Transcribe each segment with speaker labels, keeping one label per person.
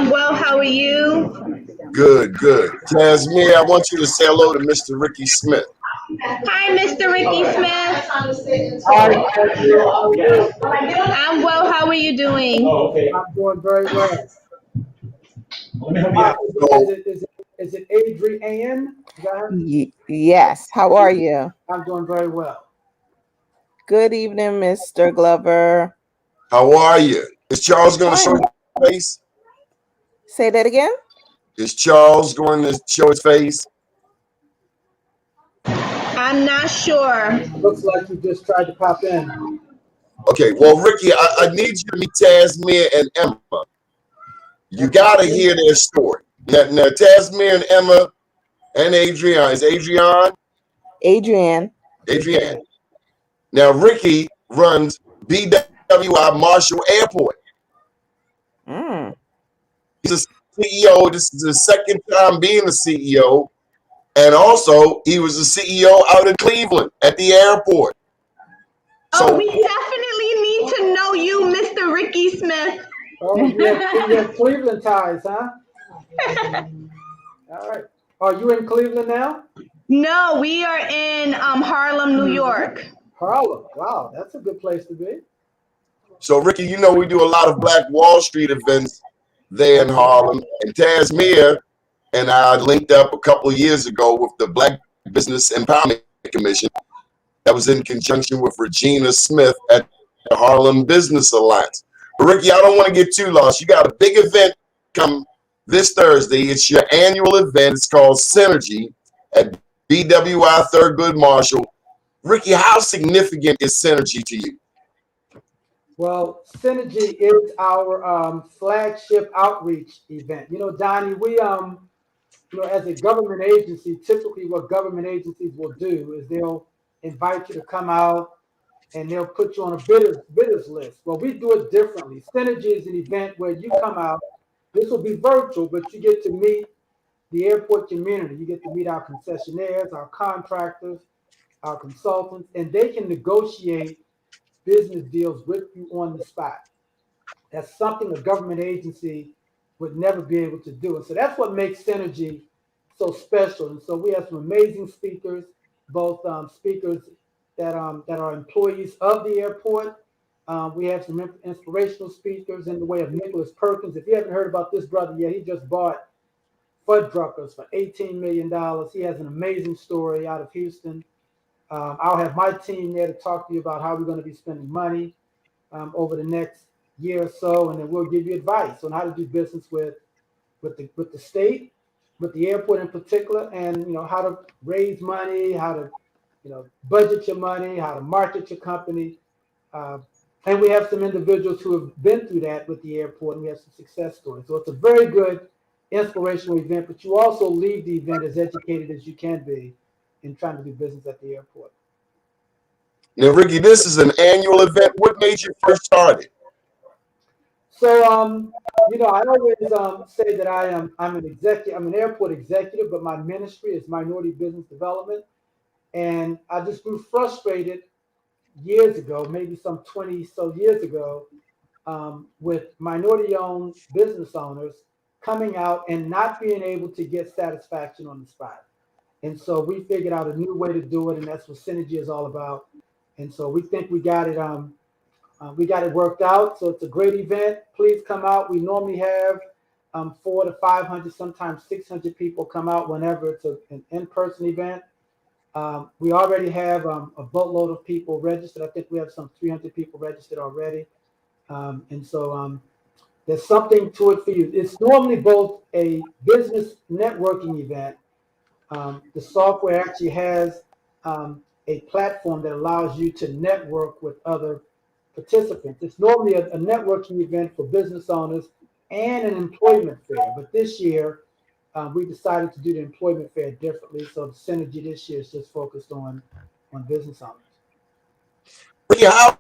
Speaker 1: I'm well. How are you?
Speaker 2: Good, good. Tasemere, I want you to say hello to Mr. Ricky Smith.
Speaker 1: Hi, Mr. Ricky Smith.
Speaker 3: Hi, Tasemere. How are you?
Speaker 1: I'm well. How are you doing?
Speaker 3: I'm doing very well. Is
Speaker 2: So,
Speaker 3: it is it is it Adrienne? Is that her?
Speaker 4: Yes. How are you?
Speaker 3: I'm doing very well.
Speaker 4: Good evening, Mr. Glover.
Speaker 2: how are you? Is Charles going to show
Speaker 4: Fine.
Speaker 2: his face?
Speaker 4: Say that again.
Speaker 2: Is Charles going to show his face?
Speaker 1: I'm not sure.
Speaker 3: Looks like you just tried to pop in.
Speaker 2: Okay, well, Ricky, I need you to meet Tasemere and Emma. You got to hear their story. Now, Tasemere and Emma and Adrienne. Is
Speaker 4: Adrienne.
Speaker 2: Adrienne. Now, Ricky runs BWI Marshall Airport.
Speaker 4: Mm.
Speaker 2: He's a CEO. This is his second time being a CEO. And also, he was the CEO out in Cleveland at the airport.
Speaker 1: Oh, we definitely need to know you, Mr. Ricky Smith.
Speaker 3: Oh, you have Cleveland ties, huh? All right. Are you in Cleveland now?
Speaker 1: No, we are in Harlem, New York.
Speaker 3: Harlem. Wow, that's a good place to be.
Speaker 2: So, Ricky, you know we do a lot of Black Wall Street events there in Harlem. And Tasemere and I linked up a couple of years ago with the Black Business Empowerment Commission that was in conjunction with Regina Smith at the Harlem Business Alliance. But Ricky, I don't want to get too lost. You got a big event come this Thursday. It's your annual event. It's called Synergy at bwi-thurgood Marshall. Ricky, how significant is Synergy to you?
Speaker 3: Well, Synergy is our flagship outreach event. You know, Donnie, as a government agency, typically what government agencies will do is they'll invite you to come out and they'll put you on a bidders list. Well, we do it differently. Synergy is an event where you come out. This will be virtual, but you get to meet the airport community. You get to meet our concessionaires, our contractors, our consultants, and they can negotiate business deals with you on the spot. That's something a government agency would never be able to do. And so that's what makes Synergy so special. And so we have some amazing speakers, both speakers that are employees of the airport. We have some inspirational speakers in the way of Nicholas Perkins. If you haven't heard about this brother yet, he just bought Fuddruckers for $18 million. He has an amazing story out of Houston. I'll have my team there to talk to you about how we're going to be spending money over the next year or so, and then we'll give you advice on how to do business with the state, with the airport in particular, and how to raise money, how to budget your money, how to market your company. And we have some individuals who have been through that with the airport, and we have some success stories. So it's a very good, inspirational event, but you also leave the event as educated as you can be in trying to do business at the airport.
Speaker 2: Now, Ricky, this is an annual event. What made you first start it?
Speaker 3: So, I always say that I'm an executive, I'm an airport executive, but my ministry is minority business development. And I just grew frustrated years ago, maybe some 20 so years ago, with minority-owned business owners coming out and not being able to get satisfaction on the spot. And so we figured out a new way to do it, and that's what Synergy is all about. And so we think we got it worked out. So it's a great event. Please come out. We normally have 400 to 500, sometimes 600 people come out whenever it's an in-person event. We already have a boatload of people registered. I think we have some 300 people registered already. And so there's something to it for you. It's normally both a business networking event. The software actually has a platform that allows you to network with other participants. It's normally a networking event for business owners and an employment fair. But this year, we decided to do the employment fair differently. So the Synergy this year is just focused on business owners.
Speaker 2: Ricky, how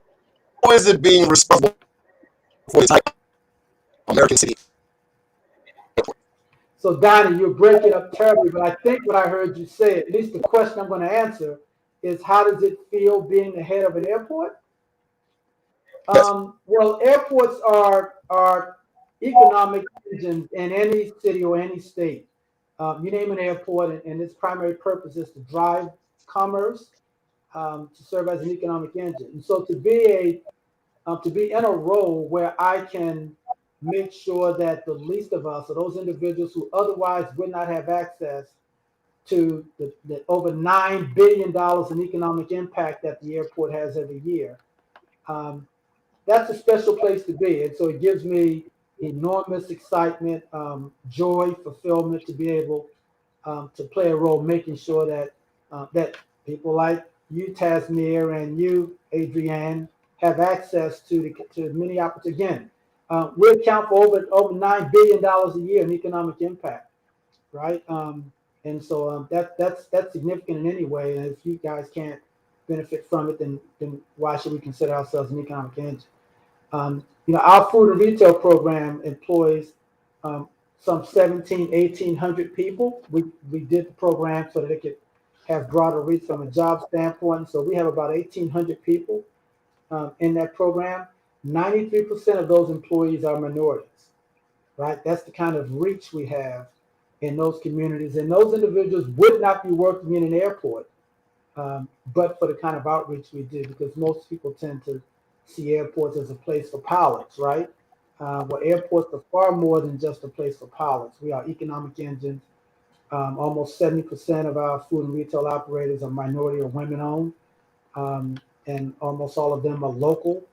Speaker 2: is it being responsible for the American City?
Speaker 3: So Donnie, you're breaking up terribly, but I think what I heard you say, at least the question I'm going to answer, is how does it feel being the head of an airport?
Speaker 2: Yes.
Speaker 3: Well, airports are economic engine in any city or any state. You name an airport, and its primary purpose is to drive commerce, to serve as an economic engine. And so to be in a role where I can make sure that the least of us, or those individuals who otherwise would not have access to the over $9 billion in economic impact that the airport has every year. That's a special place to be. And so it gives me enormous excitement, joy, fulfillment to be able to play a role making sure that people like you, Tasemere, and you, Adrienne, have access to many opportunities. Again, we account for over $9 billion a year in economic impact, right? And so that's significant in any way. And if you guys can't benefit from it, then why should we consider ourselves an economic engine? Our food and retail program employs some 1,800 people. We did the program so that it could have broader reach from a job standpoint. So we have about 1,800 people in that program. 93% of those employees are minorities, right? That's the kind of reach we have in those communities. And those individuals would not be working in an airport, but for the kind of outreach we do, because most people tend to see airports as a place for pilots, right? Well, airports are far more than just a place for pilots. We are economic engines. Almost 70% of our food and retail operators are minority or women owned, and almost all of them are local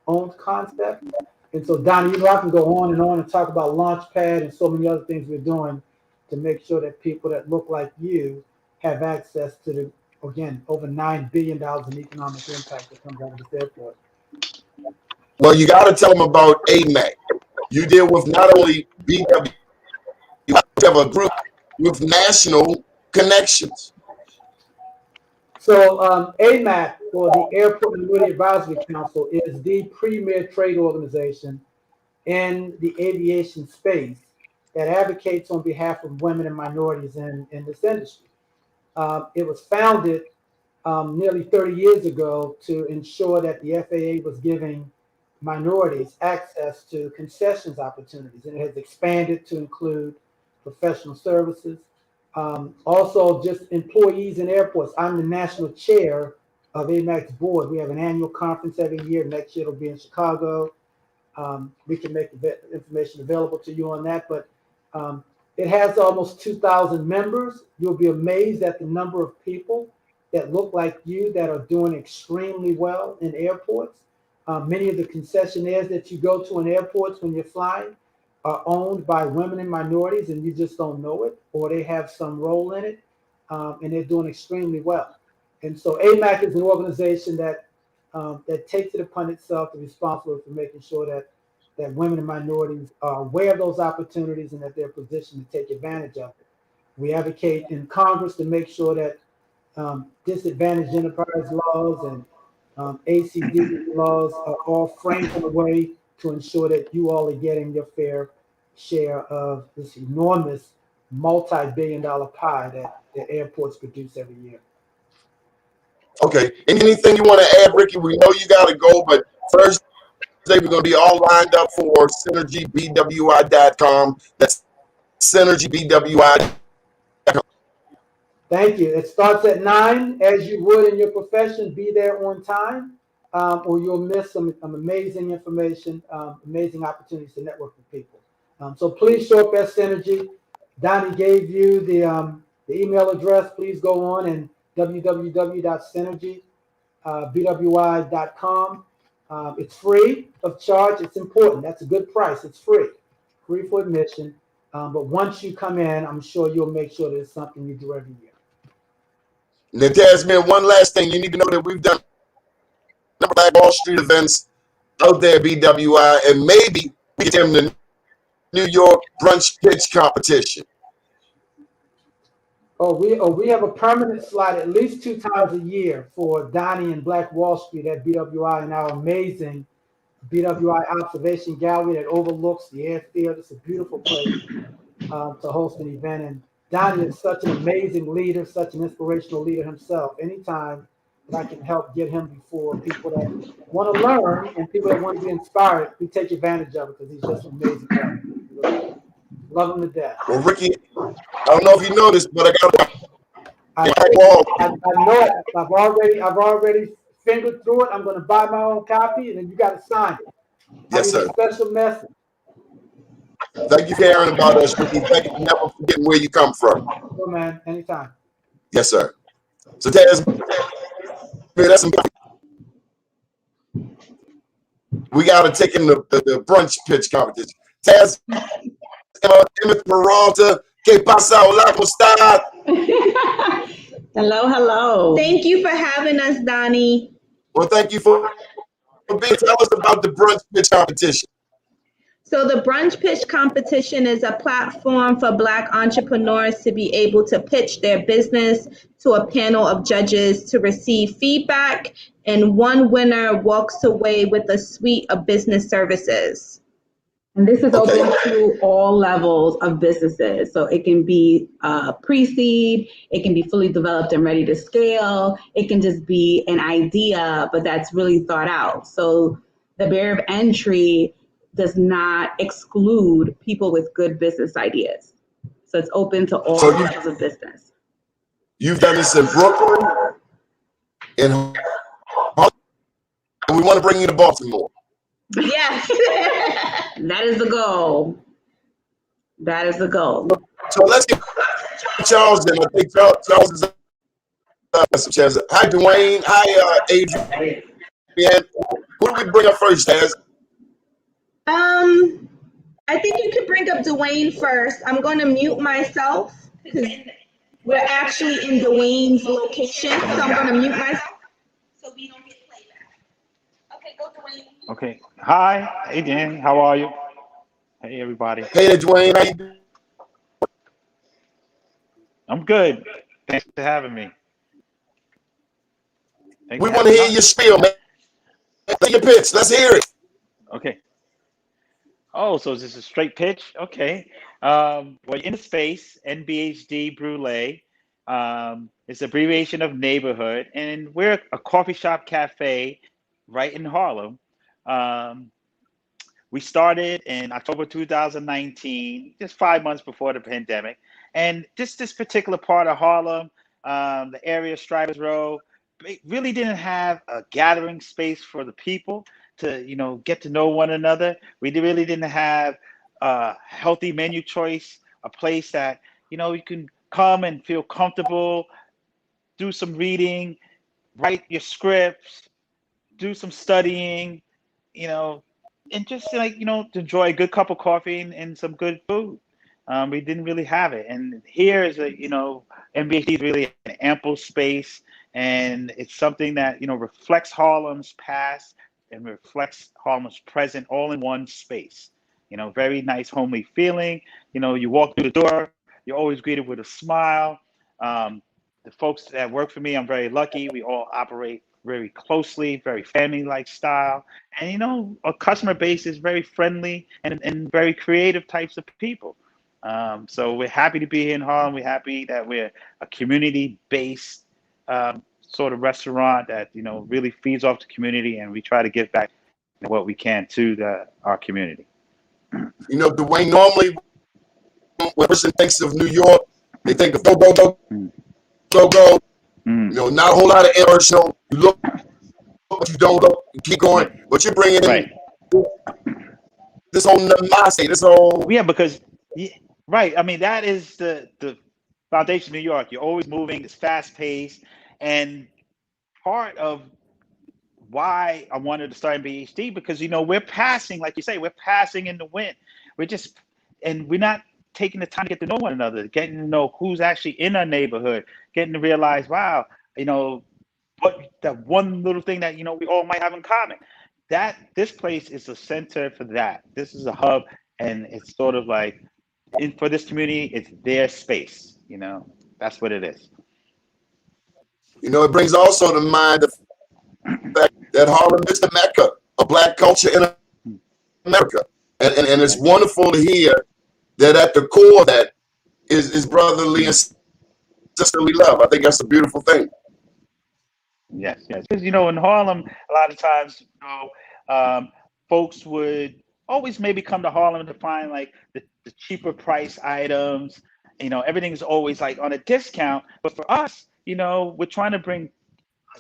Speaker 3: owned concepts. And so, Donnie, I can go on and talk about Launchpad and so many other things we're doing to make sure that people that look like you have access to the, again, over $9 billion in economic impact that comes out of this airport.
Speaker 2: Well, you got to tell them about AMAC. You deal with not only BW, you have a group with national connections.
Speaker 3: So AMAC, or the Airport Minority Advisory Council, is the premier trade organization in the aviation space that advocates on behalf of women and minorities in this industry. It was founded nearly 30 years ago to ensure that the FAA was giving minorities access to concessions opportunities, and it has expanded to include professional services. Also, just employees in airports. I'm the national chair of AMAC's board. We have an annual conference every year. Next year it'll be in Chicago. We can make information available to you on that, but it has almost 2,000 members. You'll be amazed at the number of people that look like you that are doing extremely well in airports. Many of the concessionaires that you go to in airports when you're flying are owned by women and minorities, and you just don't know it, or they have some role in it, and they're doing extremely well. And so AMAC is an organization that takes it upon itself to be responsible for making sure that women and minorities are aware of those opportunities and that they're positioned to take advantage of it. We advocate in Congress to make sure that disadvantaged enterprise laws and ACD laws are all framed in a way to ensure that you all are getting your fair share of this enormous multi-billion-dollar pie that the airports produce every year.
Speaker 2: Okay. Anything you want to add, Ricky? We know you got to go, but first, we're going to be all lined up for synergybwi.com. That's synergybwi.com.
Speaker 3: Thank you. It starts at 9, as you would in your profession. Be there on time, or you'll miss some amazing information, amazing opportunities to network with people. So please show up at Synergy. Donnie gave you the email address. Please go on and www.synergybwi.com. It's free of charge. It's important. That's a good price. It's free for admission. But once you come in, I'm sure you'll make sure that it's something you do every year.
Speaker 2: Now, Tasemere, one last thing. You need to know that we've done Black Wall Street events out there at BWI, and maybe we get them the New York Brunch Pitch Competition.
Speaker 3: We have a permanent slot at least 2 times a year for Donnie and Black Wall Street at BWI in our amazing BWI Observation Gallery that overlooks the airfield. It's a beautiful place to host an event. And Donnie is such an amazing leader, such an inspirational leader himself. Anytime that I can help get him before people that want to learn and people that want to be inspired. We take advantage of it because he's just an amazing guy. Really. Love him to death.
Speaker 2: Well, Ricky, I don't know if you know this, but I got
Speaker 3: I know it. I've already fingered through it. I'm going to buy my own copy, and then you got to sign it.
Speaker 2: Yes,
Speaker 3: I need
Speaker 2: sir.
Speaker 3: a special message.
Speaker 2: Thank you for caring about us, Ricky. Thank you for never forgetting where you come from.
Speaker 3: Oh, man, anytime.
Speaker 2: Yes, sir. So, Taz, that's some. We got to take in the brunch pitch competition. Taz, Peralta, ¿qué pasa? Hola, ¿cómo está?
Speaker 1: Hello, hello. Thank you for having us, Donnie.
Speaker 2: Well, thank you for being. Tell us about the brunch pitch competition.
Speaker 1: So the Brunch Pitch Competition is a platform for Black entrepreneurs to be able to pitch their business to a panel of judges to receive feedback, and one winner walks away with a suite of business services.
Speaker 5: And this is open to all levels of businesses. So it can be pre-seed, it can be fully developed and ready to scale. It can just be an idea, but that's really thought out. So the barrier of entry does not exclude people with good business ideas. So it's open to all levels of business.
Speaker 2: You've done this in Brooklyn, and we want to bring you to Baltimore.
Speaker 1: Yes.
Speaker 5: That is the goal. That is the goal.
Speaker 2: So let's get Charles in. I think Charles is some chance. Hi, Dwayne. Hi, Adrian. Who do we bring up first, Taz?
Speaker 1: I think you could bring up Dwayne first. I'm going to mute myself because we're actually in Dwayne's location. So I'm going to mute myself so we don't get playback. Okay, go Dwayne.
Speaker 6: Okay. Hi, Adrian. How are you? Hey, everybody.
Speaker 2: Hey there, Dwayne. How you doing?
Speaker 6: I'm good. Thanks for having me.
Speaker 2: We want to hear your spiel, man. Say your pitch. Let's hear it.
Speaker 6: Okay. Oh, so is this a straight pitch? Okay. Well, in the space, NBHD Brule. It's an abbreviation of neighborhood, and we're a coffee shop cafe right in Harlem. We started in October 2019, just 5 months before the pandemic. And just this particular part of Harlem, the area Strivers Row, really didn't have a gathering space for the people to, get to know one another. We really didn't have a healthy menu choice, a place that, you can come and feel comfortable, do some reading, write your scripts, do some studying, and just to enjoy a good cup of coffee and some good food. We didn't really have it. And here is NBHD is really an ample space, and it's something that, reflects Harlem's past and reflects Harlem's present all in one space. Very nice homely feeling. You walk through the door, you're always greeted with a smile. The folks that work for me, I'm very lucky. We all operate very closely, very family-like style. And, our customer base is very friendly and very creative types of people. So we're happy to be here in Harlem. We're happy that we're a community-based sort of restaurant that, really feeds off the community, and we try to give back what we can to our community.
Speaker 2: Dwayne, normally when a person thinks of New York, they think of go. Not a whole lot of international. You look, but you don't look. You keep going, but you're bringing in this whole namaste, this whole.
Speaker 6: Yeah, because right. I mean, that is the foundation of New York. You're always moving. It's fast paced, and part of why I wanted to start in BHD because we're passing, like you say, we're passing in the wind. We're not taking the time to get to know one another, getting to know who's actually in our neighborhood, getting to realize, wow, what that one little thing that we all might have in common. That this place is a center for that. This is a hub, and it's sort of like for this community, it's their space. That's what it is.
Speaker 2: It brings also to mind the fact that Harlem is the mecca of Black culture in America, and it's wonderful to hear that at the core of that is brotherly and sisterly love. I think that's a beautiful thing.
Speaker 6: Yes, yes. Because in Harlem, a lot of times, folks would always maybe come to Harlem to find like the cheaper price items. Everything's always like on a discount. But for us, we're trying to bring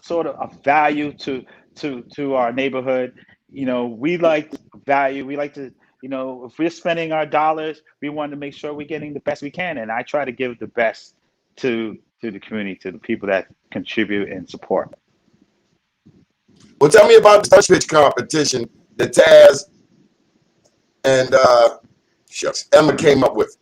Speaker 6: sort of a value to our neighborhood. We like value. We like to, if we're spending our dollars, we want to make sure we're getting the best we can. And I try to give the best to the community, to the people that contribute and support.
Speaker 2: Well, tell me about the Brunch pitch competition that Taz and Emma came up with.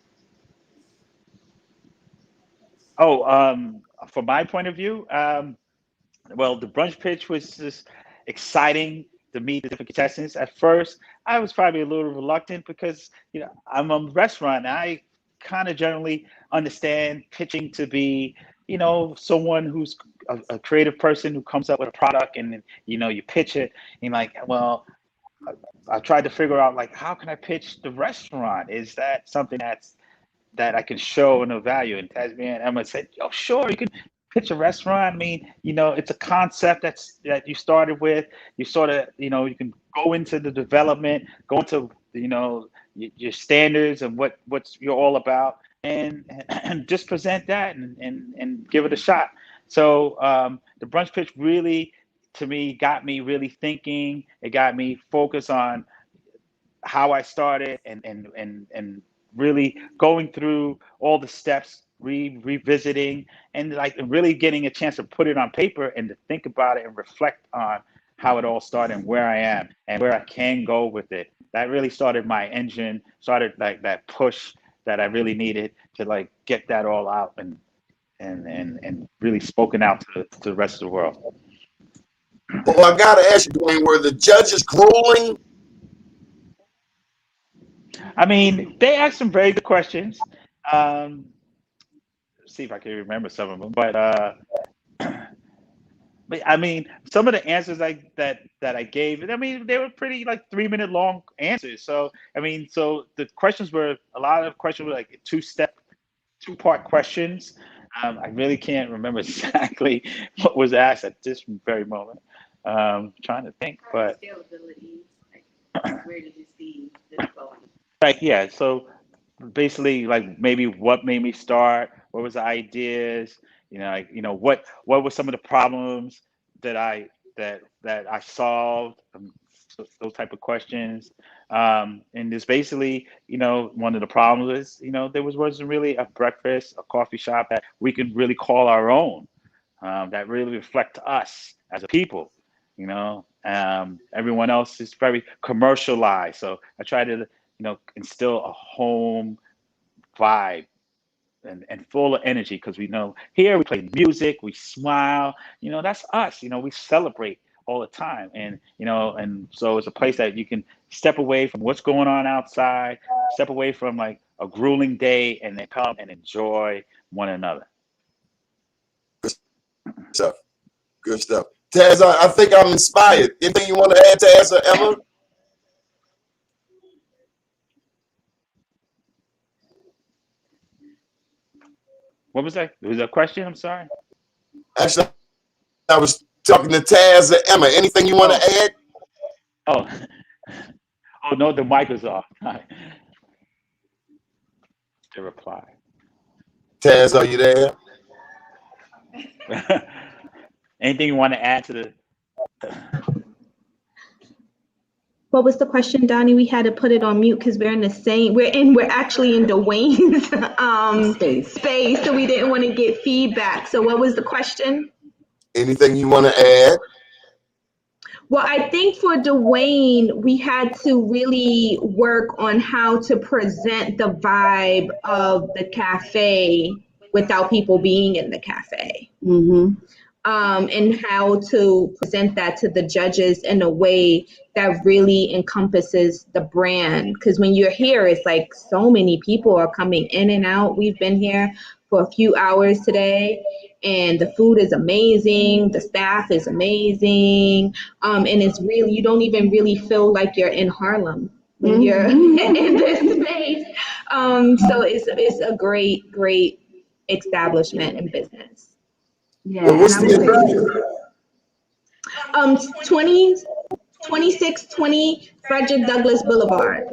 Speaker 6: From my point of view, well, the brunch pitch was just exciting to meet the different contestants. At first, I was probably a little reluctant because I'm a restaurant, and I kind of generally understand pitching to be someone who's a creative person who comes up with a product, and you pitch it, and you're like, well, I tried to figure out like, how can I pitch the restaurant? Is that something that I can show no value? And Tasemere and Emma said, "Oh, sure, you can pitch a restaurant. I mean, it's a concept that you started with. You sort of, you can go into the development, go into, your standards and what's you're all about, and just present that and give it a shot." So the brunch pitch really, to me, got me really thinking. It got me focused on how I started and really going through all the steps, revisiting, and like really getting a chance to put it on paper and to think about it and reflect on how it all started and where I am and where I can go with it. That really started my engine, started like that push that I really needed to like get that all out and really spoken out to the rest of the world.
Speaker 2: Well, I gotta ask you, Dwayne, were the judges grueling?
Speaker 6: I mean, they asked some very good questions. See if I can remember some of them, but I mean, some of the answers that I gave, I mean, they were pretty like 3-minute long answers. So I mean, so the questions were a lot of questions were like two-part questions. I really can't remember exactly what was asked at this very moment. Trying to think, but
Speaker 5: where did you see this going?
Speaker 6: like, yeah, so basically like maybe what made me start, what was the ideas, like, what were some of the problems that I solved, so those type of questions. And just basically, one of the problems is, there wasn't really a breakfast, a coffee shop that we could really call our own, that really reflect us as a people. Everyone else is very commercialized. So I try to, instill a home vibe and full of energy, because we know here we play music, we smile, that's us, we celebrate all the time. And, and so it's a place that you can step away from what's going on outside, step away from like a grueling day, and then come and enjoy one another.
Speaker 2: Good stuff. Good stuff. Taz, I think I'm inspired. Anything you want to add, Taz or Emma?
Speaker 6: What was that? Was that a question? I'm sorry.
Speaker 2: Actually, I was talking to Taz or Emma. Anything you want to add?
Speaker 6: Oh, oh no, the mic was off. To reply.
Speaker 2: Taz, are you there?
Speaker 6: Anything you want to add to the?
Speaker 1: What was the question, Donnie? We had to put it on mute because we're actually in Dwayne's space, so we didn't want to get feedback. So what was the question?
Speaker 2: Anything you want to add?
Speaker 1: Well, I think for Dwayne, we had to really work on how to present the vibe of the cafe without people being in the cafe.
Speaker 5: Mm-hmm.
Speaker 1: And how to present that to the judges in a way that really encompasses the brand. Because when you're here, it's like so many people are coming in and out. We've been here for a few hours today, and the food is amazing. The staff is amazing. And it's really, you don't even really feel like you're in Harlem when you're in this space. So it's a great establishment and business.
Speaker 5: Yeah,
Speaker 2: Well,
Speaker 5: and I would say
Speaker 1: 2620 Frederick Douglass Boulevard.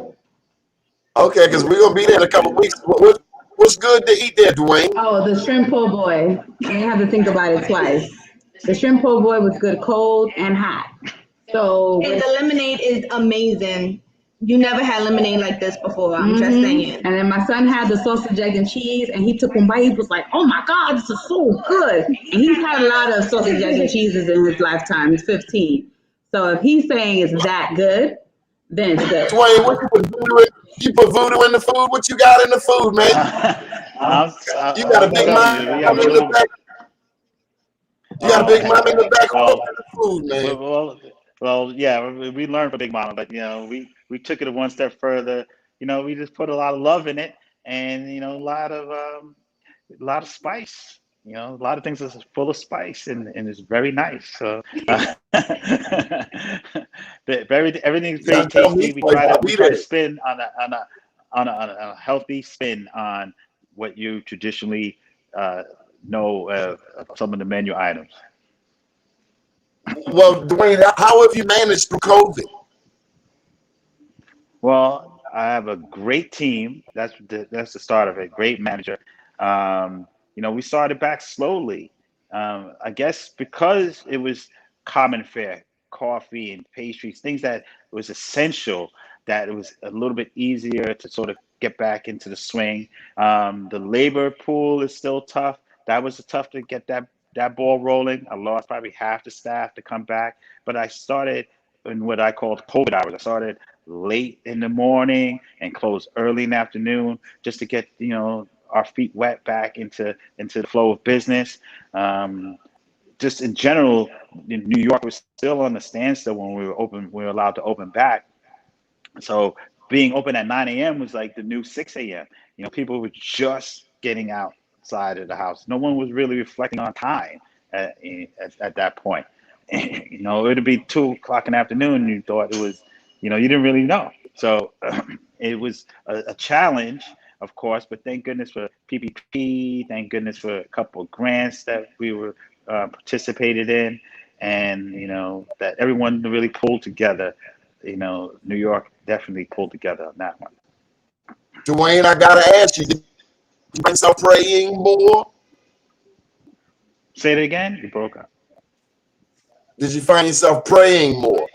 Speaker 2: Okay, because we're gonna be there in a couple of weeks. What's good to eat there, Dwayne?
Speaker 5: Oh, the shrimp po' boy. I didn't have to think about it twice. The shrimp po' boy was good cold and hot. So
Speaker 1: And the lemonade is amazing. You never had lemonade like this before. I'm just saying.
Speaker 5: And then my son had the sausage, egg, and cheese, and he took one bite. He was like, "Oh my God, this is so good!" And he's had a lot of sausage, egg, and cheeses in his lifetime. He's 15. So if he's saying it's that good, then it's good.
Speaker 2: Dwayne, what you put voodoo in? You put voodoo in the food? What you got in the food, man? You got a big mom in the back. You got a big mom in the back cooking the food, man.
Speaker 6: Well, yeah, we learned from Big Mama, but we took it one step further. We just put a lot of love in it, and a lot of spice. A lot of things are full of spice, and it's very nice. So everything's very tasty. We try to spin on a healthy spin on what you traditionally know of some of the menu items.
Speaker 2: Well, Dwayne, how have you managed through COVID?
Speaker 6: Well, I have a great team. That's the start of it. Great manager. We started back slowly. I guess because it was common fare, coffee and pastries, things that was essential, that it was a little bit easier to sort of get back into the swing. The labor pool is still tough. That was tough to get that ball rolling. I lost probably half the staff to come back, but I started in what I called COVID hours. I started late in the morning and closed early in the afternoon just to get our feet wet back into the flow of business. Just in general, in New York was still on the standstill when we were allowed to open back. So being open at 9 a.m. was like the new 6 a.m. People were just getting outside of the house. No one was really reflecting on time at that point. It'd be 2 o'clock in the afternoon and you thought it was, you didn't really know. So it was a challenge, of course, but thank goodness for PPP. Thank goodness for a couple of grants that we were participated in, and that everyone really pulled together. New York definitely pulled together on that one.
Speaker 2: Dwayne, I gotta ask you, did you find yourself praying more?
Speaker 6: Say it again. You broke up.
Speaker 2: Did you find yourself praying more?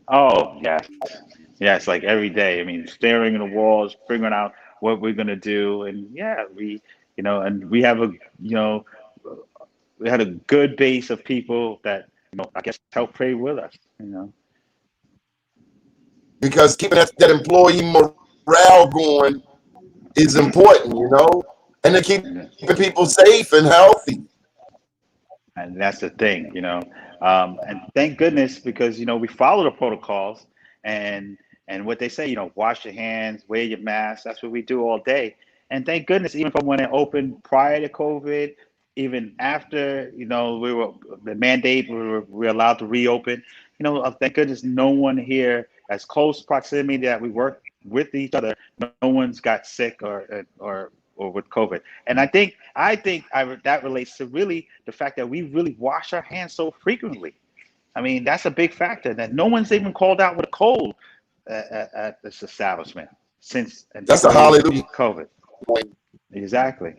Speaker 6: Oh, yes, like every day. I mean, staring at the walls, figuring out what we're gonna do, and and we have we had a good base of people that I guess help pray with us.
Speaker 2: Because keeping that employee morale going is important, and to keeping people safe and healthy.
Speaker 6: And that's the thing, and thank goodness, because we follow the protocols and what they say, wash your hands, wear your mask. That's what we do all day. And thank goodness, even from when it opened prior to COVID, even after we were the mandate, we were allowed to reopen. Thank goodness, no one here as close proximity that we work with each other. No one's got sick or with COVID. And I think that relates to really the fact that we really wash our hands so frequently. I mean, that's a big factor that no one's even called out with a cold at this establishment since.
Speaker 2: That's a hallelujah.
Speaker 6: COVID. Exactly.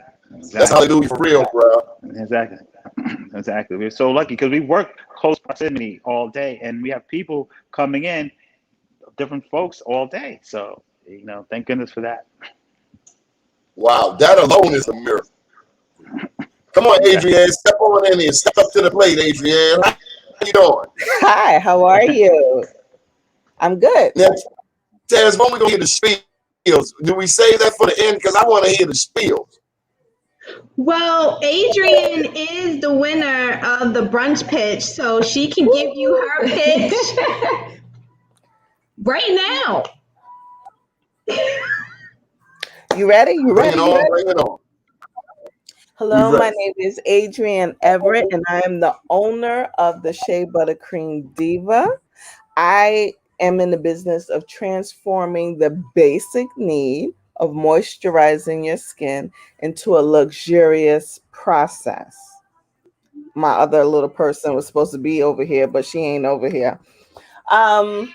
Speaker 2: That's hallelujah for real, bro.
Speaker 6: Exactly. We're so lucky because we work close proximity all day, and we have people coming in, different folks all day. So thank goodness for that.
Speaker 2: Wow, that alone is a miracle. Come on, Adrienne, step on in here. Step up to the plate, Adrienne. How you doing?
Speaker 4: Hi, how are you? I'm good.
Speaker 2: Now, Taz, when we gonna hear the spiels? Do we save that for the end? Because I want to hear the spiels.
Speaker 1: Well, Adrienne is the winner of the brunch pitch, so she can give you her pitch right now.
Speaker 4: You ready? You ready?
Speaker 2: Bring it on.
Speaker 4: Hello, my name is Adrienne Everett, and I am the owner of the Shea Buttercream Diva. I am in the business of transforming the basic need of moisturizing your skin into a luxurious process. my other little person was supposed to be over here, but she ain't over here. No,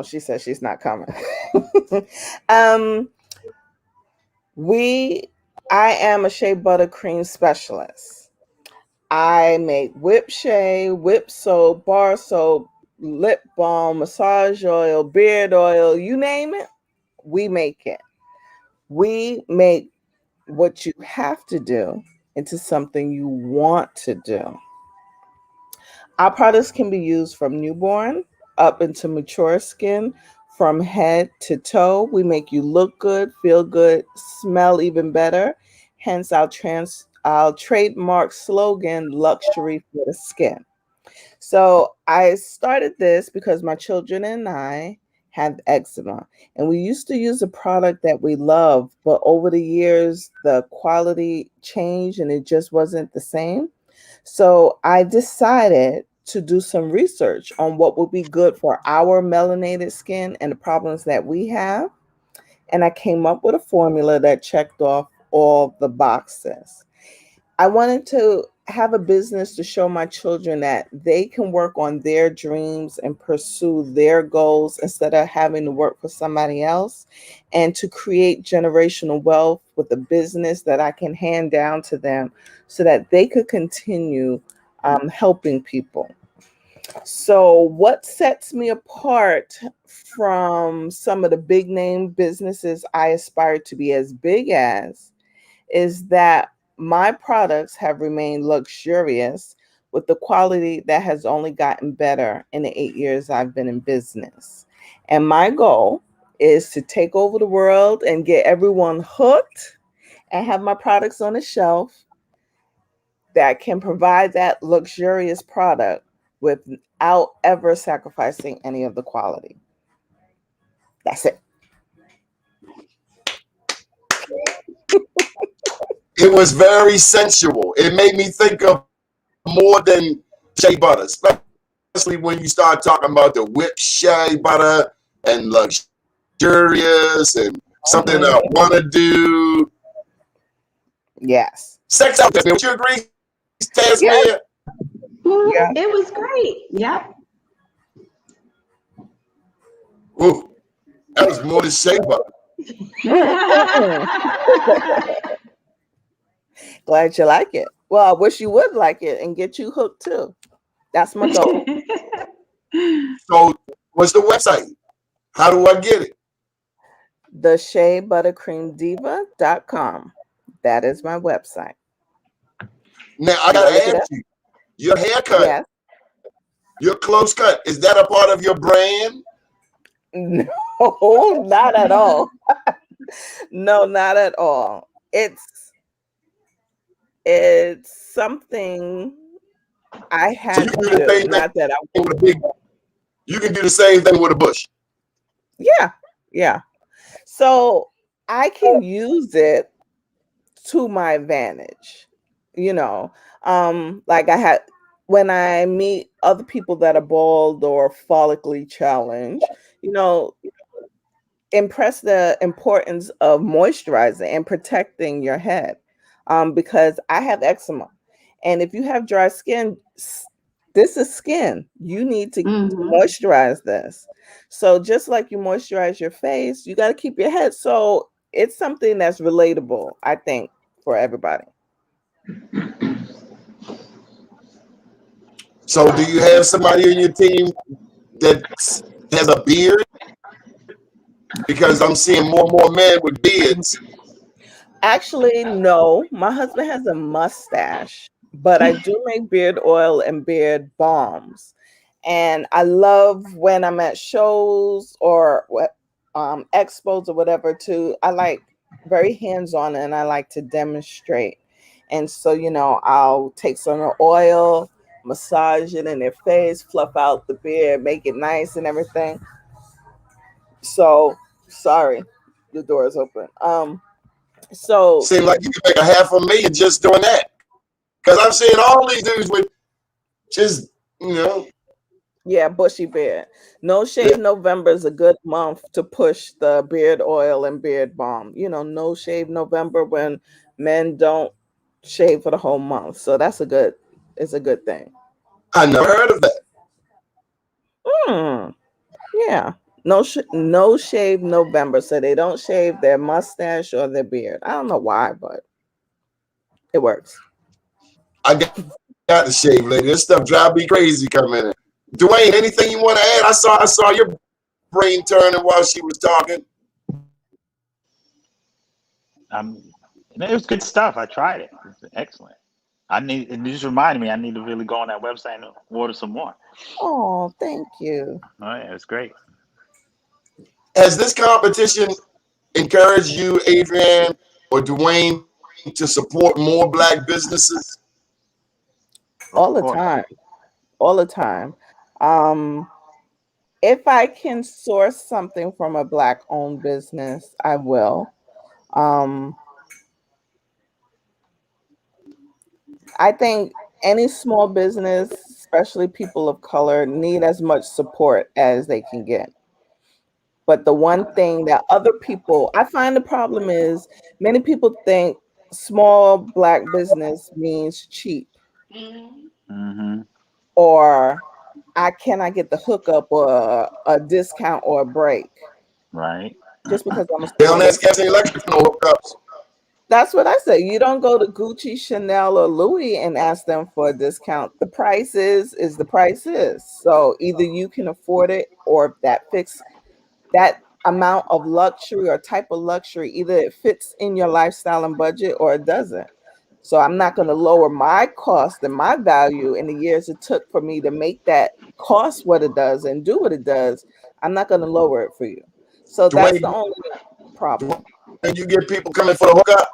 Speaker 4: she said she's not coming. um, I am a shea buttercream specialist. I make whip shea, whip soap, bar soap, lip balm, massage oil, beard oil, you name it, we make it. We make what you have to do into something you want to do. Our products can be used from newborn up into mature skin, from head to toe. We make you look good, feel good, smell even better. Hence our trademark slogan, luxury for the skin. So I started this because my children and I have eczema, and we used to use a product that we love, but over the years the quality changed and it just wasn't the same. So I decided to do some research on what would be good for our melanated skin and the problems that we have. And I came up with a formula that checked off all the boxes. I wanted to have a business to show my children that they can work on their dreams and pursue their goals instead of having to work for somebody else, and to create generational wealth with a business that I can hand down to them so that they could continue helping people. So, what sets me apart from some of the big name businesses I aspire to be as big as is that my products have remained luxurious with the quality that has only gotten better in the 8 years I've been in business. And my goal is to take over the world and get everyone hooked and have my products on the shelf that can provide that luxurious product without ever sacrificing any of the quality. That's it.
Speaker 2: It was very sensual. It made me think of more than shea butter, especially when you start talking about the whipped shea butter and luxurious and something I want to do.
Speaker 4: Yes.
Speaker 2: Sex out there. Would you agree, Tasemere?
Speaker 5: Yeah. Yeah. It was great. Yep.
Speaker 2: Ooh, that was more than shea butter.
Speaker 4: Glad you like it. Well, I wish you would like it and get you hooked too. That's my goal.
Speaker 2: So, what's the website? How do I get it?
Speaker 4: The sheabuttercreamdiva.com. That is my website.
Speaker 2: Now, I got to ask you, your haircut,
Speaker 4: yes.
Speaker 2: Your close cut, is that a part of your brand?
Speaker 4: No, not at all. No, not at all. It's something I had to do. Not that I
Speaker 2: you can do the same thing with a bush.
Speaker 4: Yeah. So I can use it to my advantage. Like when I meet other people that are bald or follically challenged, impress the importance of moisturizing and protecting your head, because I have eczema, and if you have dry skin, this is skin. You need to moisturize this. So just like you moisturize your face, you got to keep your head. So it's something that's relatable, I think, for everybody.
Speaker 2: So do you have somebody in your team that has a beard? Because I'm seeing more and more men with beards.
Speaker 4: Actually, no. My husband has a mustache, but I do make beard oil and beard balms. And I love when I'm at shows or expos or whatever I like very hands-on, and I like to demonstrate. And so, I'll take some oil, massage it in their face, fluff out the beard, make it nice and everything. So, sorry, the door is open. So
Speaker 2: seems like you can make $500,000 just doing that. Because I'm seeing all these dudes with just,
Speaker 4: yeah, bushy beard. No Shave November is a good month to push the beard oil and beard balm. No Shave November, when men don't shave for the whole month. So it's a good thing.
Speaker 2: I never heard of that.
Speaker 4: Yeah. No shave November. So they don't shave their mustache or their beard. I don't know why, but it works.
Speaker 2: I got to shave, lady. This stuff drive me crazy coming in. Dwayne, anything you want to add? I saw your brain turning while she was talking.
Speaker 6: It was good stuff. I tried it. It was excellent. It just reminded me I need to really go on that website and order some more.
Speaker 4: Oh, thank you.
Speaker 6: Oh yeah, it was great.
Speaker 2: Has this competition encouraged you, Adrienne or Dwayne, to support more Black businesses?
Speaker 4: All the time. If I can source something from a Black-owned business, I will. I think any small business, especially people of color, need as much support as they can get. But the one thing that I find the problem is many people think small Black business means cheap. Or I cannot get the hookup or a discount or a break.
Speaker 6: Right.
Speaker 4: Just because I'm a
Speaker 2: They
Speaker 4: small
Speaker 2: don't ask gas and electric for no hookups.
Speaker 4: That's what I say. You don't go to Gucci, Chanel, or Louis and ask them for a discount. The price is the price is. So either you can afford it, or that amount of luxury or type of luxury, either it fits in your lifestyle and budget or it doesn't. So I'm not going to lower my cost and my value in the years it took for me to make that cost what it does and do what it does. I'm not going to lower it for you. So that's the only problem.
Speaker 2: And you get people coming for the hookup?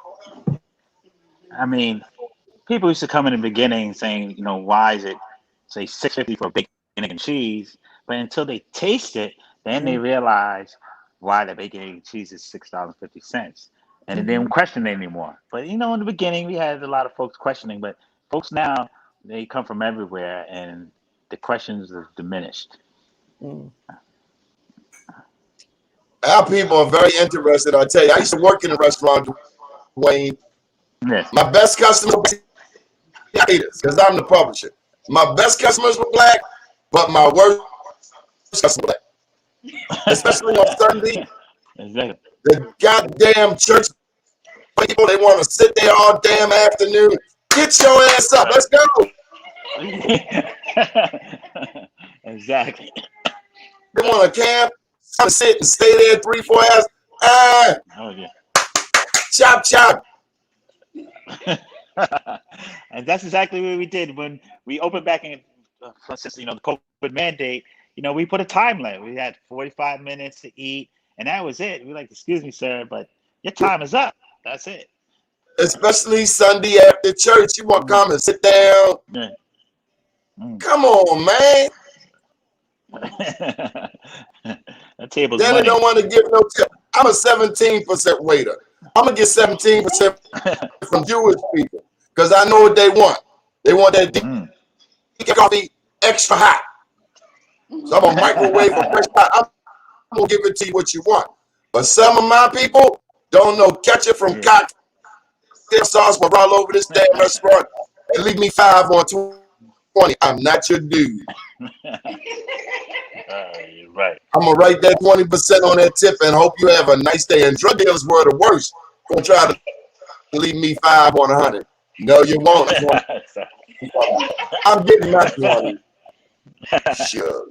Speaker 6: I mean, people used to come in the beginning saying, why is it, say, $6.50 for a bacon, egg, and cheese? But until they taste it, then they realize why the bacon, egg, and cheese is $6.50. And they didn't question it anymore. But, in the beginning, we had a lot of folks questioning. But folks now, they come from everywhere, and the questions have diminished.
Speaker 2: Our people are very interested. I tell you, I used to work in a restaurant, Dwayne.
Speaker 6: Yes.
Speaker 2: My best customers, because I'm the publisher. My best customers were Black, but my worst customers were Black. Especially on Sunday.
Speaker 6: Exactly.
Speaker 2: The goddamn church people, they want to sit there all damn afternoon. Get your ass up. Let's go.
Speaker 6: Exactly.
Speaker 2: They want to camp, sit and stay there 3-4 hours.
Speaker 6: Oh yeah.
Speaker 2: Chop, chop.
Speaker 6: And that's exactly what we did when we opened back in, since the COVID mandate. We put a time limit. We had 45 minutes to eat, and that was it. We like, excuse me, sir, but your time is up. That's it.
Speaker 2: Especially Sunday after church, you want to come and sit down.
Speaker 6: Yeah.
Speaker 2: Come on, man.
Speaker 6: That table's
Speaker 2: Then
Speaker 6: money.
Speaker 2: they don't want to give no tip. I'm a 17% waiter. I'm going to get 17% from Jewish people because I know what they want. They want that deep coffee extra hot. So I'm going to microwave a fresh hot. I'm going to give it to you what you want. But some of my people don't know ketchup from cocktail sauce will roll over this damn restaurant and leave me 5 on 20. I'm not your dude.
Speaker 6: You're right.
Speaker 2: I'm going to write that 20% on that tip and hope you have a nice day. And drug dealers were the worst. Going to try to leave me 5 on 100. No, you won't. I'm getting my 20. Sure.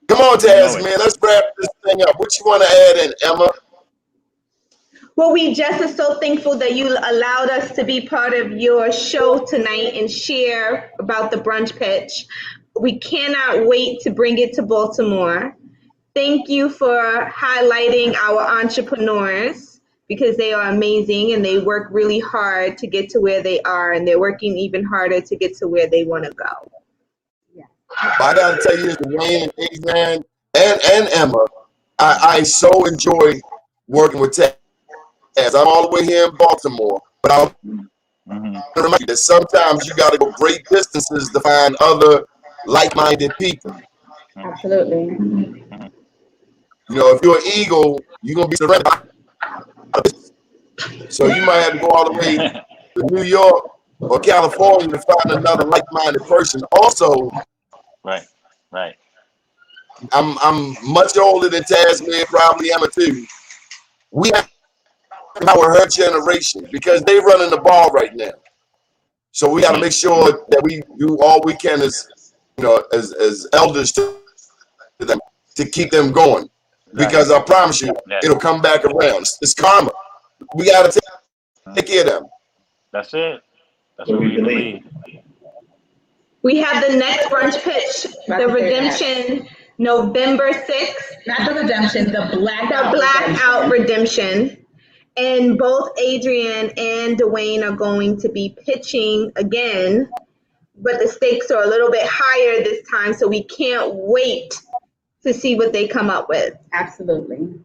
Speaker 2: Come on, Tasemere. Let's wrap this thing up. What you want to add in, Emma?
Speaker 1: Well, we just are so thankful that you allowed us to be part of your show tonight and share about the brunch pitch. We cannot wait to bring it to Baltimore. Thank you for highlighting our entrepreneurs because they are amazing and they work really hard to get to where they are, and they're working even harder to get to where they want to go.
Speaker 2: I got to tell you, Dwayne and Adrienne and Emma, I so enjoy working with Taz. I'm all the way here in Baltimore, but I'll remind you that sometimes you got to go great distances to find other like-minded people.
Speaker 5: Absolutely.
Speaker 2: If you're an eagle, you're going to be surrounded by others. So you might have to go all the way to to New York or California to find another like-minded person. Also,
Speaker 6: Right.
Speaker 2: I'm much older than Tasemere, probably Emma too. We have to empower her generation because they running the ball right now. So we got to make sure that we do all we can as as elders to them to keep them going. Because I promise you, it'll come back around. It's karma. We got to take care of them.
Speaker 6: That's it. That's what we believe.
Speaker 1: We have the next brunch pitch, the redemption, November 6th.
Speaker 5: Not the redemption, the
Speaker 1: blackout redemption. And both Adrian and Dwayne are going to be pitching again, but the stakes are a little bit higher this time, so we can't wait to see what they come up with.
Speaker 5: Absolutely.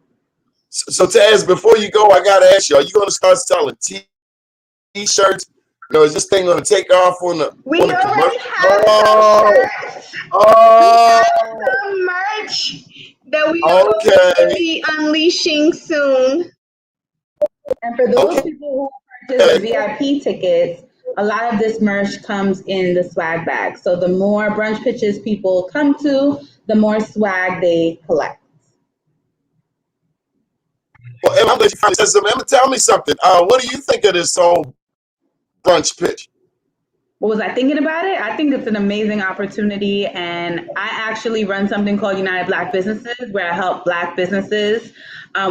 Speaker 2: So Taz, before you go, I gotta ask you: are you gonna start selling T-shirts? Is this thing gonna take off on the?
Speaker 1: We
Speaker 2: on the
Speaker 1: already have some merch that we are going to be unleashing soon.
Speaker 5: And for those people who purchase the VIP tickets, a lot of this merch comes in the swag bag. So the more brunch pitches people come to, the more swag they collect.
Speaker 2: Well, Emma, I'm gonna let you say something. Emma, tell me something. What do you think of this whole brunch pitch?
Speaker 5: What was I thinking about it? I think it's an amazing opportunity, and I actually run something called United Black Businesses, where I help Black businesses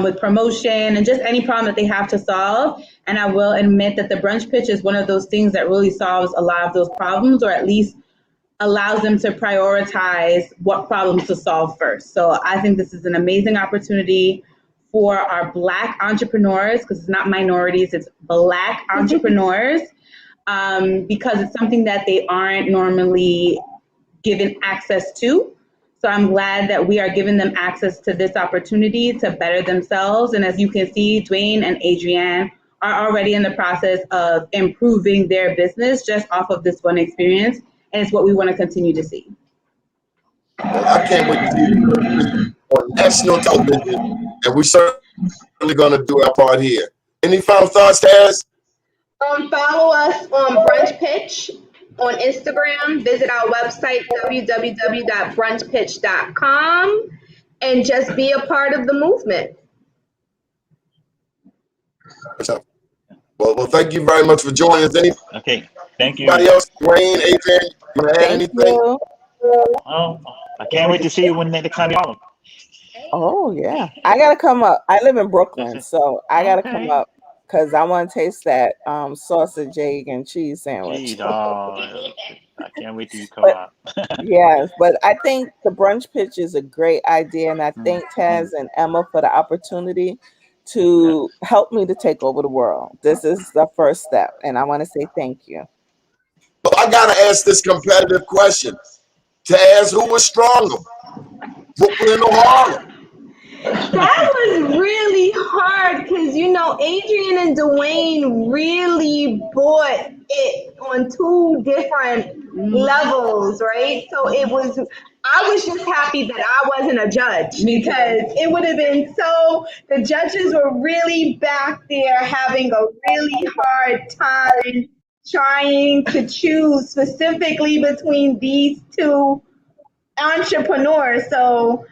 Speaker 5: with promotion and just any problem that they have to solve. And I will admit that the brunch pitch is one of those things that really solves a lot of those problems, or at least allows them to prioritize what problems to solve first. So I think this is an amazing opportunity for our Black entrepreneurs, because it's not minorities, it's Black entrepreneurs. Because it's something that they aren't normally given access to. So I'm glad that we are giving them access to this opportunity to better themselves. And as you can see, Dwayne and Adrienne are already in the process of improving their business just off of this one experience. And it's what we want to continue to see.
Speaker 2: Well, I can't wait to see you on national television, and we're certainly going to do our part here. Any final thoughts, Taz?
Speaker 1: Follow us on Brunch Pitch on Instagram. Visit our website, www.brunchpitch.com, and just be a part of the movement.
Speaker 2: Well, thank you very much for joining us.
Speaker 6: Okay, thank you.
Speaker 2: Anybody else? Dwayne, Adrian, you want to add anything?
Speaker 6: Oh, I can't wait to see you when they come out.
Speaker 4: Oh yeah, I gotta come up. I live in Brooklyn, so I gotta come up because I want to taste that sausage, egg, and cheese sandwich.
Speaker 6: I can't wait till you come out.
Speaker 4: Yes, but I think the brunch pitch is a great idea, and I thank Taz and Emma for the opportunity to help me to take over the world. This is the first step, and I want to say thank you.
Speaker 2: Well, I gotta ask this competitive question. Taz, who was stronger, Brooklyn or Harlem?
Speaker 1: That was really hard because, Adrian and Dwayne really bought it on two different levels, right? So I was just happy that I wasn't a judge, because it would have been the judges were really back there having a really hard time trying to choose specifically between these two entrepreneurs. So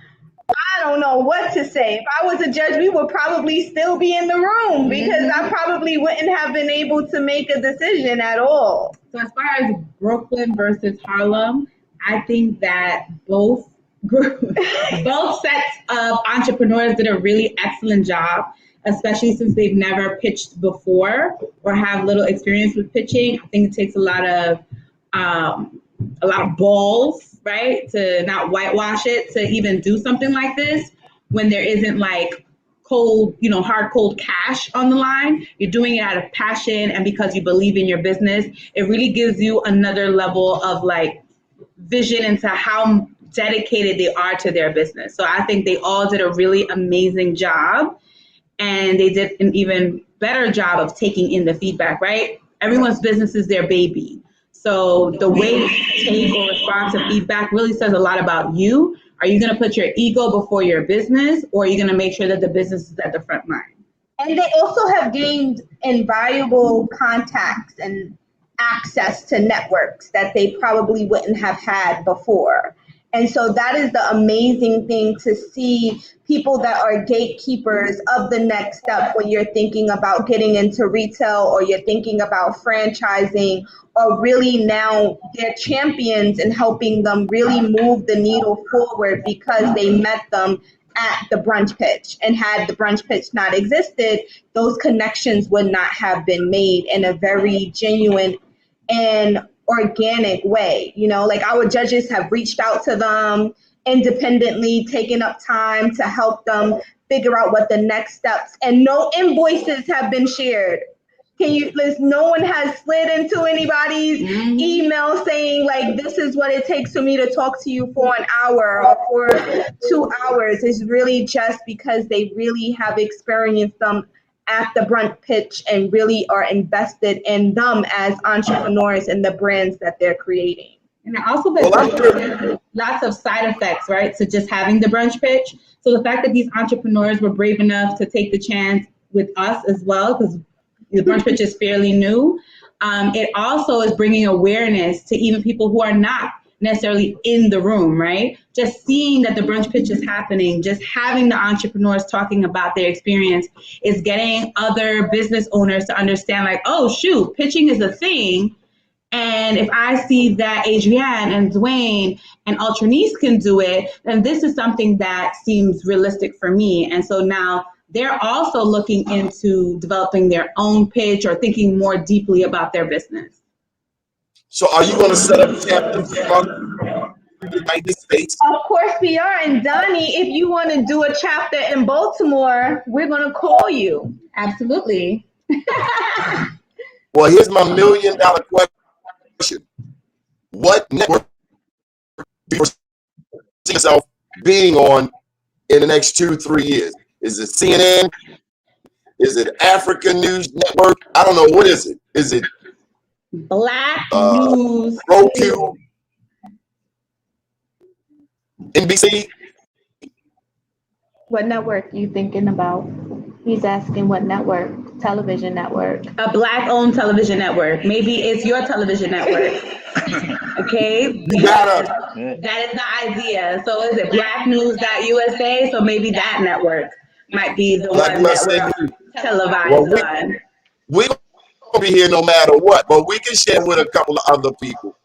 Speaker 1: I don't know what to say. If I was a judge, we would probably still be in the room, because I probably wouldn't have been able to make a decision at all.
Speaker 5: So as far as Brooklyn versus Harlem, I think that both sets of entrepreneurs did a really excellent job, especially since they've never pitched before or have little experience with pitching. I think it takes a lot of balls, right, to not whitewash it, to even do something like this when there isn't like cold cash on the line. You're doing it out of passion and because you believe in your business. It really gives you another level of vision into how dedicated they are to their business. So I think they all did a really amazing job, and they did an even better job of taking in the feedback, right? Everyone's business is their baby. So the way you take or respond to feedback really says a lot about you. Are you going to put your ego before your business, or are you going to make sure that the business is at the front line?
Speaker 1: And they also have gained invaluable contacts and access to networks that they probably wouldn't have had before. And so that is the amazing thing to see people that are gatekeepers of the next step when you're thinking about getting into retail or you're thinking about franchising, or really now they're champions in helping them really move the needle forward because they met them at the brunch pitch. And had the brunch pitch not existed, those connections would not have been made in a very genuine and organic way. You know, like our judges have reached out to them independently, taken up time to help them figure out what the next steps, and no invoices have been shared. Can you listen? No one has slid into anybody's email saying like, this is what it takes for me to talk to you for an hour or for 2 hours. It's really just because they really have experienced them at the brunch pitch and really are invested in them as entrepreneurs and the brands that they're creating.
Speaker 5: And also there's lots of side effects, right, to just having the brunch pitch. So the fact that these entrepreneurs were brave enough to take the chance with us as well, because the brunch pitch is fairly new. It also is bringing awareness to even people who are not necessarily in the room, right? Just seeing that the brunch pitch is happening, just having the entrepreneurs talking about their experience is getting other business owners to understand like, oh, shoot, pitching is a thing. And if I see that Adrienne and Dwayne and Ultranice can do it, then this is something that seems realistic for me. And so now they're also looking into developing their own pitch or thinking more deeply about their business.
Speaker 2: So are you going to set up chapters in the United States?
Speaker 1: Of course we are. And Donnie, if you want to do a chapter in Baltimore, we're going to call you.
Speaker 5: Absolutely.
Speaker 2: Well, here's my $1 million question. What network do you see yourself being on in the next 2-3 years? Is it CNN? Is it African News Network? I don't know. What is it? Is it
Speaker 5: Black News?
Speaker 2: Roku? NBC?
Speaker 1: What network you thinking about? He's asking what network, television network.
Speaker 5: A Black-owned television network. Maybe it's your television network. Okay?
Speaker 2: You gotta.
Speaker 5: That is the idea. So is it blacknews.usa? So maybe that network might be the
Speaker 2: Black
Speaker 5: one
Speaker 2: USA
Speaker 5: that we're
Speaker 2: News.
Speaker 5: televised
Speaker 2: Well,
Speaker 5: on.
Speaker 2: We're going to be here no matter what, but we can share with a couple of other people.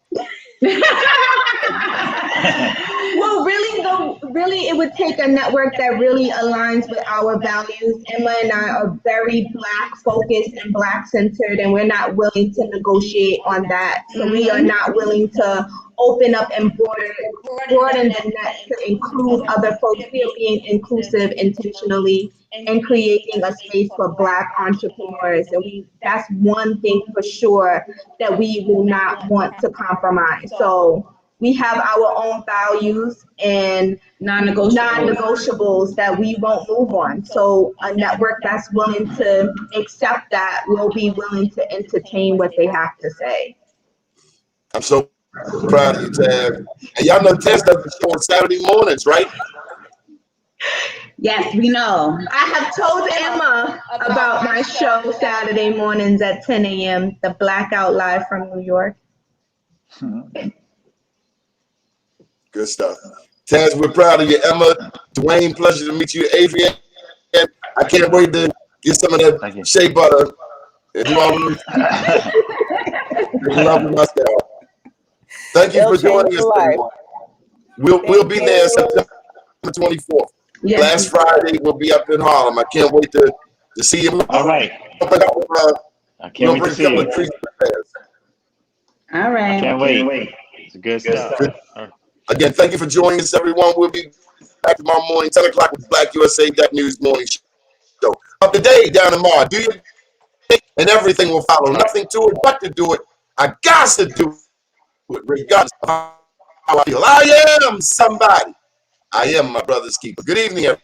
Speaker 1: Well, really, it would take a network that really aligns with our values. Emma and I are very Black focused and Black centered, and we're not willing to negotiate on that. So we are not willing to open up and broaden the net to include other folks. We are being inclusive intentionally and creating a space for Black entrepreneurs. And that's one thing for sure that we will not want to compromise. So we have our own values and non-negotiables that we won't move on. So a network that's willing to accept that will be willing to entertain what they have to say.
Speaker 2: I'm so proud of you, Taz. And y'all know Taz does the show on Saturday mornings, right?
Speaker 5: Yes, we know.
Speaker 1: I have told Emma about my show Saturday mornings at 10 a.m., the Blackout Live from New York.
Speaker 2: Good stuff. Taz, we're proud of you. Emma, Dwayne, pleasure to meet you. Adrienne, I can't wait to get some of that shea butter. Love myself. Thank you for joining us. We'll be there September 24th. Yes. Last Friday, we'll be up in Harlem. I can't wait to see you.
Speaker 6: All right. I can't wait to see you.
Speaker 5: All right.
Speaker 6: I can't wait. It's good stuff.
Speaker 2: Again, thank you for joining us, everyone. We'll be back tomorrow morning, 10 o'clock with Black USA News Morning Show. Up to date down tomorrow. Do you think and everything will follow? Nothing to it but to do it. I got to do it, regardless of how I feel. I am somebody. I am my brother's keeper. Good evening, everyone.